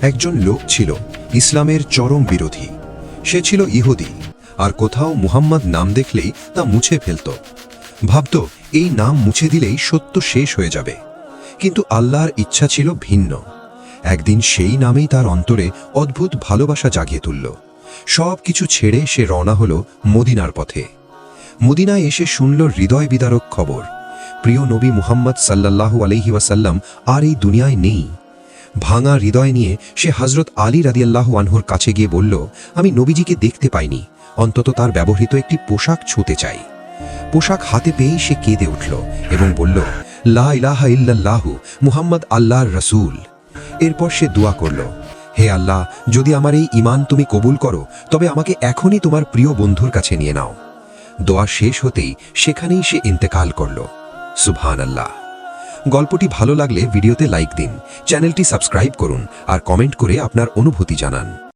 একজন লোক ছিল ইসলামের চরম বিরোধী। সে ছিল ইহুদি, আর কোথাও মুহাম্মদ নাম দেখলেই তা মুছে ফেলত। ভাবত এই নাম মুছে দিলেই সত্য শেষ হয়ে যাবে। কিন্তু আল্লাহর ইচ্ছা ছিল ভিন্ন। একদিন সেই নামেই তার অন্তরে অদ্ভুত ভালোবাসা জাগিয়ে তুলল। সব কিছু ছেড়ে সে রওনা হলো মদিনার পথে। মদিনায় এসে শুনল হৃদয় বিদারক খবর। প্রিয় নবী মুহাম্মদ সাল্লাল্লাহু আলাইহি ওয়াসাল্লাম আর এই দুনিয়ায় নেই। ভাঙা হৃদয় নিয়ে সে হযরত আলী রাদিয়াল্লাহু আনহুর কাছে গিয়ে বলল, আমি নবীজিকে দেখতে পাইনি, অন্তত তার ব্যবহৃত একটি পোশাক ছুঁতে চাই। পোশাক হাতে পেয়েই সে কেঁদে উঠল এবং বলল, লা ইলাহা ইল্লাল্লাহু মুহাম্মদ আল্লাহর রাসূল। এরপর সে দোয়া করল, হে আল্লাহ, যদি আমার এই ঈমান তুমি কবুল করো তবে আমাকে এখনই তোমার প্রিয় বন্ধুর কাছে নিয়ে নাও। দোয়া শেষ হতেই সেখানেই সে ইন্তেকাল করল। সুবহানাল্লাহ। গল্পটি ভালো লাগলে ভিডিওতে লাইক দিন, চ্যানেলটি সাবস্ক্রাইব করুন আর কমেন্ট করে আপনার অনুভূতি জানান।